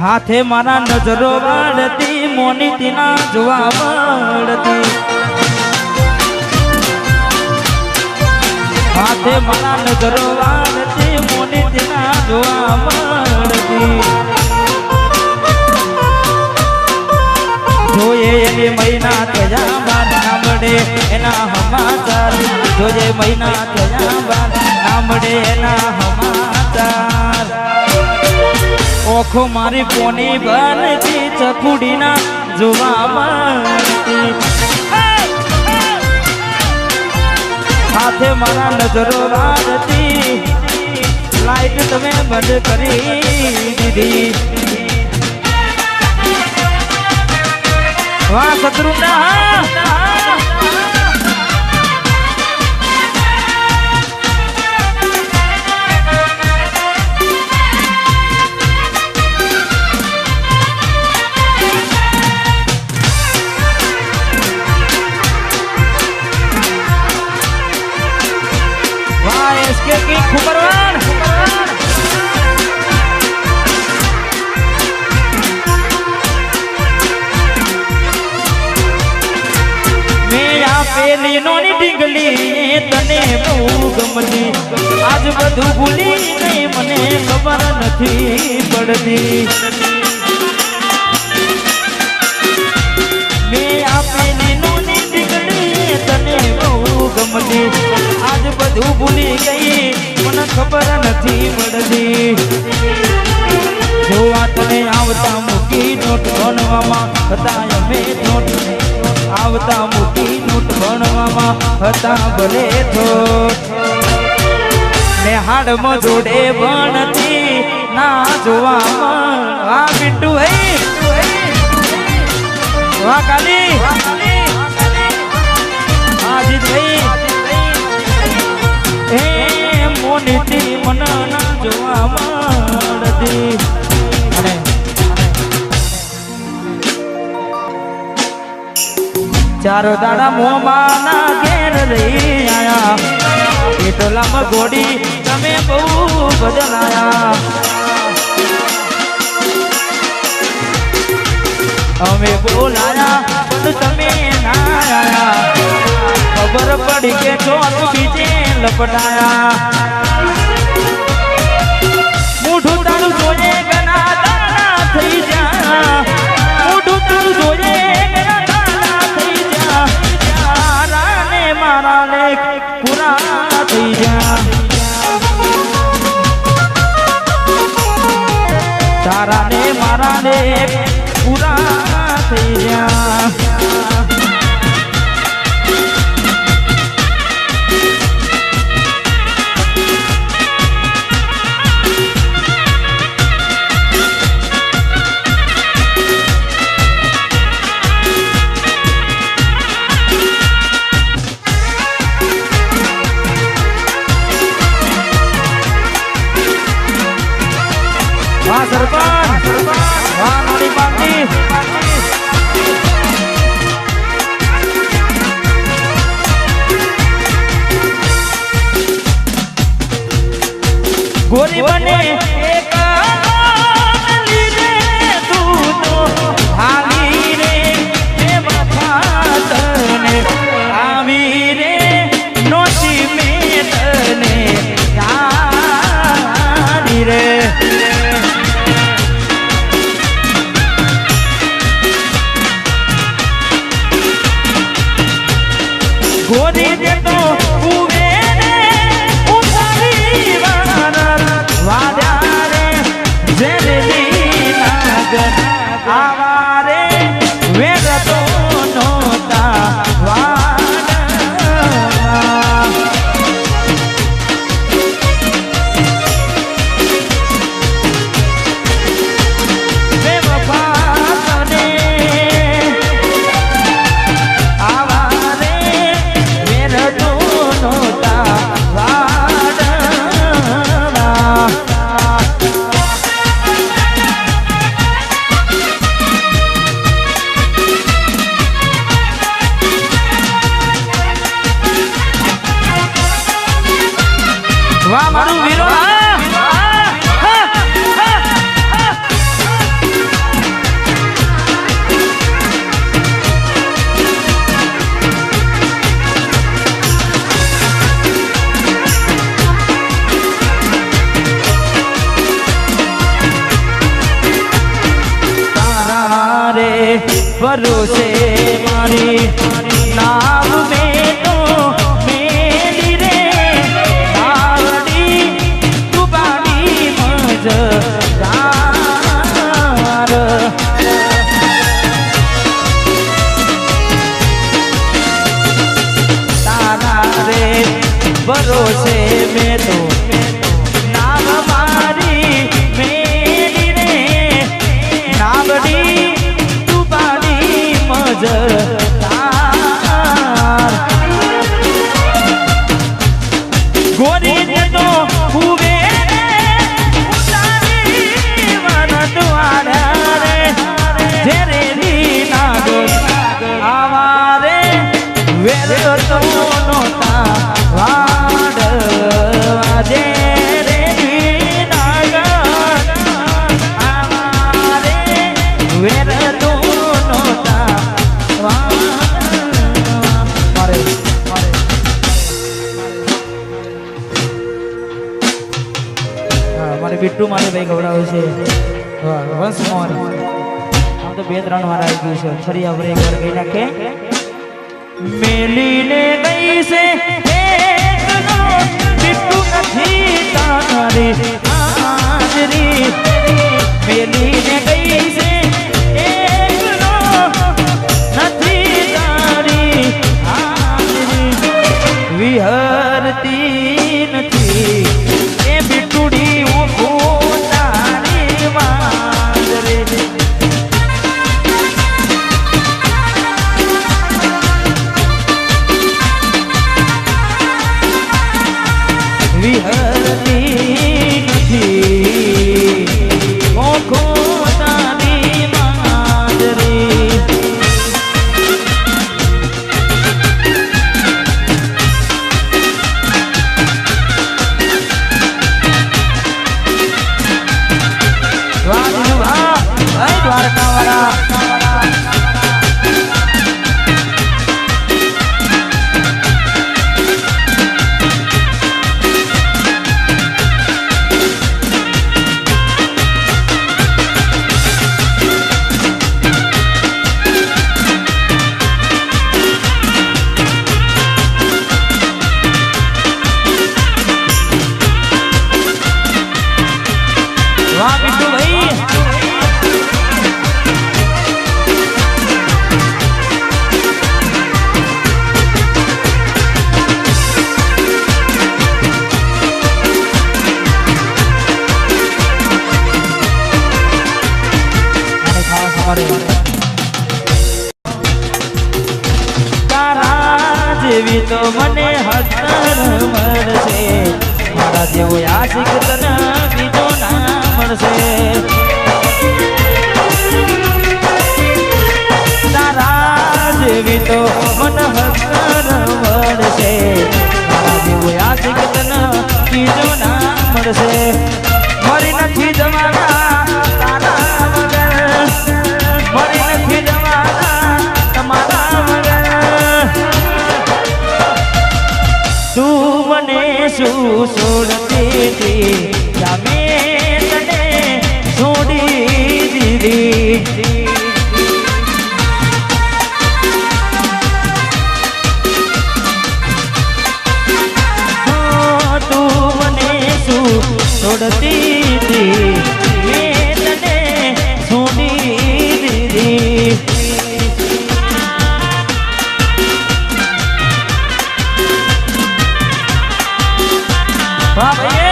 હાથે મારા નજરો વાળતી મોની તીના જોવા મળતી હાથે મારા નજરો વાળતી મોની તીના જોવા મળતી જોઈએ એની મહિના થયા બાદ ના મળે એના સમાચાર જોઈએ મહિના થયા બાદ ના મળે એના સમાચાર ઓખો મારી કોની બનતી ચકુડીના જોવા મળતી હાથે મારા નજરો વાળતી લાઈટ તમે બંધ કરી દીધી વાહ શત્રુના इसके की खुबरवान मेरा पेली नोनी ढींगली तने बहू गमती आज बधु भूली नहीं मने खबर नहीं पड़ती मेरा पेली नोनी ढींगली तने बहू गमती आज બધું ભૂલી ગઈ મને ખબર નથી પડતી જોવા તને આવતા મૂકી નોટ ભણવામાં હતા અમે નોટ આવતા મૂકી નોટ ભણવામાં હતા ભલે થોટ ને હાડમાં જોડે ભણતી ના જોવામાં આ બિટ્ટુ હે વાહ કાલી હા જીતભાઈ મોનીતી મન ના જોવા મળતી અને ચાર દાડા મોમાના ઘેર રહી આયા એટલામાં ગોડી તમે બહુ બદલાયા અમે બોલાયા પણ તમે ના આયા ખબર પડી કે ચોક બીજે લપટાયા મોઢું તારું જોઈએ ગના દાણા થઈ જા મોઢું તારું જોઈએ ગના દાણા થઈ જા તારા ને મારા લેખ પૂરા થઈ જા તારા ને મારા લેખ પૂરા થઈ જા વાહ સરપંચ વાહ નાની પાર્ટી ગોરી બને એક તું તો હાલી રે બે માથા તને આવી રે નોચી મેં તને યારી રે ગોરી દે તો ઉવે ને ઉતારી વાનર વાદ્યા ભરોસે મારી નામ મેં તો મેલી રે આવડી તુબાડી મજ ભરોસે મેં તો નામ મારી મેલી રે નાવડી તુબાડી મજર ગોરી ને તો હુવે ઉતારી મન દ્વારા રે જેરેલી નાગર આવારે વેર તો નોતા બિટ્ટુ મારે ભાઈ ગવડાવે છે વંશ મોર આમ તો 2-3 વાર આવી ગયું છે ફરી આપણે એક વાર ગઈ નાખે મેલીને ગઈ છે એકલો બિટ્ટુ નથી તારી હાજરી મેલીને ગઈ છે એકલો નથી તારી હાજરી વિહરતી નથી એ બિટ્ટુડી તારા જેવી તો મને હતર મળશે મારા જેવો આશિક તને બીજો ના મળશે તારા જેવી તો મને હતર મળશે મારા જેવો આશિક તને બીજો ના મળશે મરી નથી જવાના તારા વગર મરી નથી જવાના તમારા વગર તું મને શું છોડતી હતી જામે તને છોડી દીધી તું મને શું છોડતી હતી મેં તને છોડી દીધી વાહ ભાઈ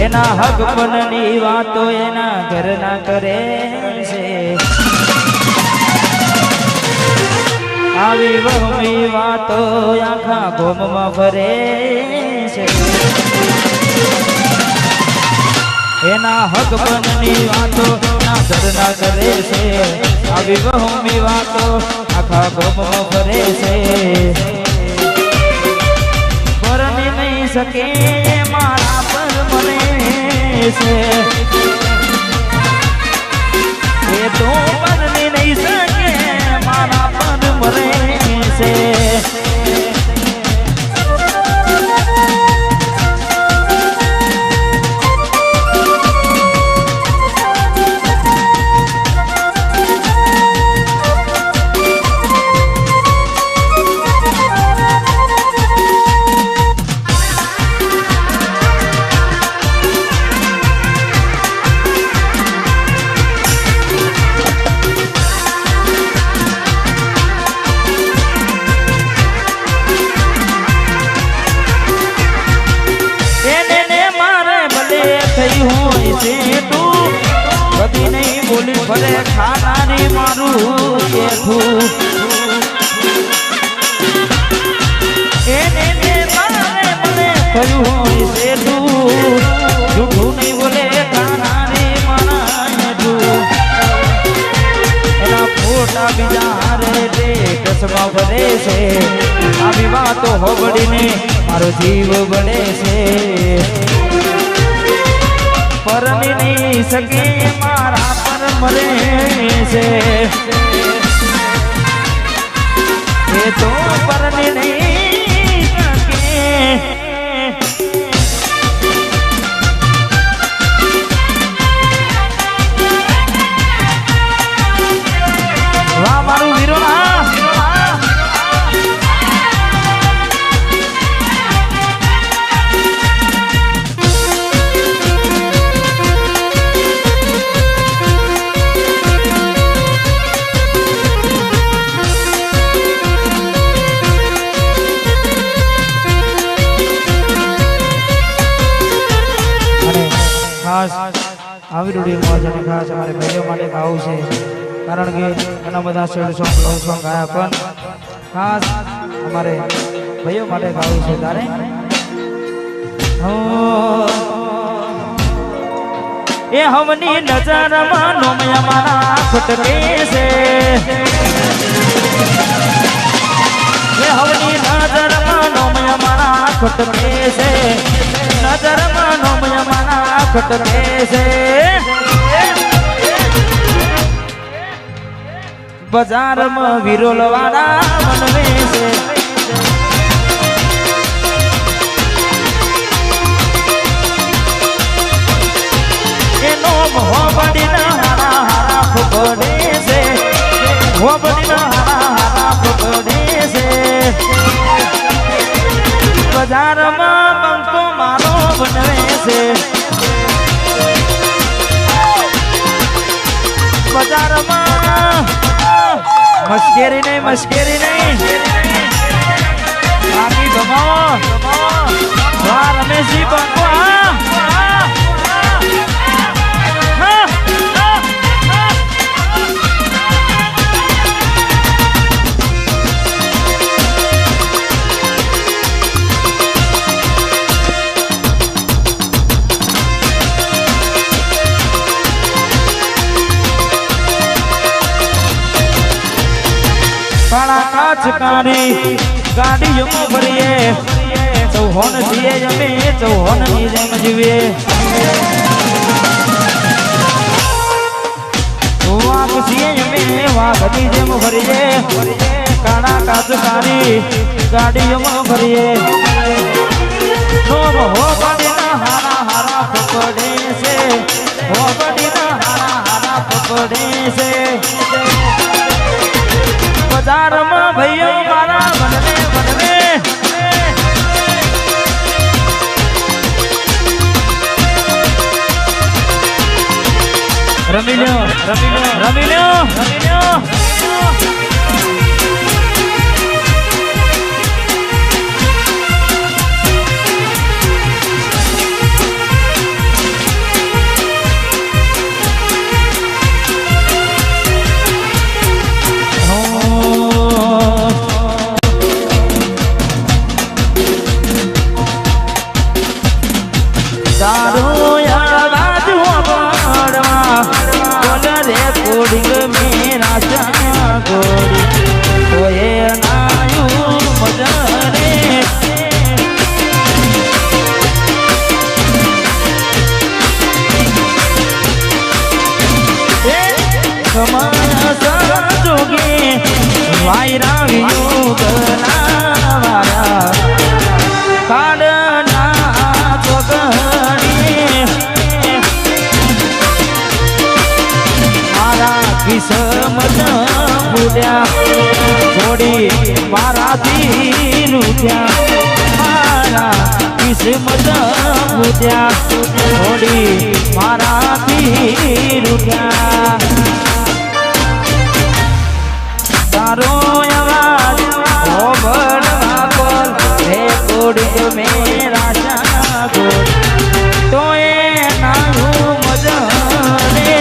એના હક પનની વાતો એના ઘરના કરે છે આવી વહમી વાતો આખા ગોમમાં ફરે છે એના હક બનની વાતો ના ધરના કરે છે આવી વહમી વાતો આખા ગોમમાં ફરે છે પરણી નહીં શકે મારા પર મને છે એ તો પરણી નહીં શકે મારા પર મરે છે કદી નહીં બોલી ફરે ખાનાની મારું કેઠું એને મારે મને થયું હોય છે તું જૂઠું નહીં બોલે ખાનાની મારા હેઠું એના ફોટા બીજા હારે સ્ટેટસમાં ભરે છે આવી વાતો હોબડીને મારો જીવ બળે છે પરણી નહીં શકે મારા પર મરે છે એ તો પરણી નહીં શકે વાહ મારું વીરો ના આવી રૂડીમાં જેને ખાસ અમારે ભાઈઓ માટે ગાવું છે કારણ કે ઘણા બધા સેડ સોંગ લવ સોંગ ગાયા પણ ખાસ અમારે ભાઈઓ માટે ગાવું છે તારે એ હમની નજરમાં નોમયા મારા ખટકે છે એ હમની નજરમાં નોમયા મારા ખટકે છે નજરમાં નોમયા મારા ખટકે છે બજારમાં વિરોલ વાળા મનવે છે એનો હોબડીના હારા હારા ફૂકડે છે હોબડીના હારા હારા ફૂકડે છે બજારમાં બંકો મારો બનવે છે બજારમાં મશ્કેરી નહીં બાકી ગમાવો રમેશજી બંકો કાચકારી ગાડીઓમાં ફરીએ ચૌહોન છીએ જમે ચૌહોન ની જેમ જીવીએ વાઘ છીએ જમે વાઘની જેમ ફરીએ કાળા કાચકારી ગાડીઓમાં ફરીએ હોબડીના હારા હારા પકડે છે હોબડીના હારા હારા પકડે છે બજારમાં ભાઈઓ મારા બનવે રમી લ્યો સમય સંજોગે વાયરા વિયુગના વારા કાળના ચોકડી મારા કિસ્મત ભૂલ્યા થોડી મારાથી રૂઠ્યા મારા કિસ્મત ભૂલ્યા થોડી મારાથી રૂઠ્યા તારો અવાજ હોબળવા પર હે કોડી મેરા સાગર તો એ નાનું મજરે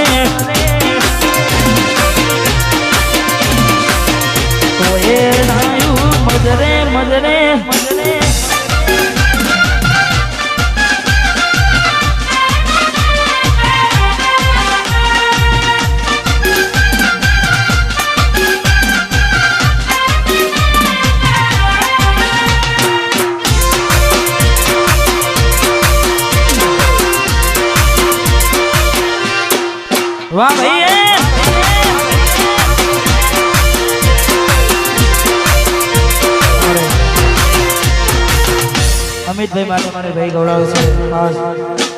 તો એ નાયું મજરે મજરે મજરે વાહ ભાઈ અમિતભાઈ માટે મારે ભાઈ ગૌરવ છે ખાસ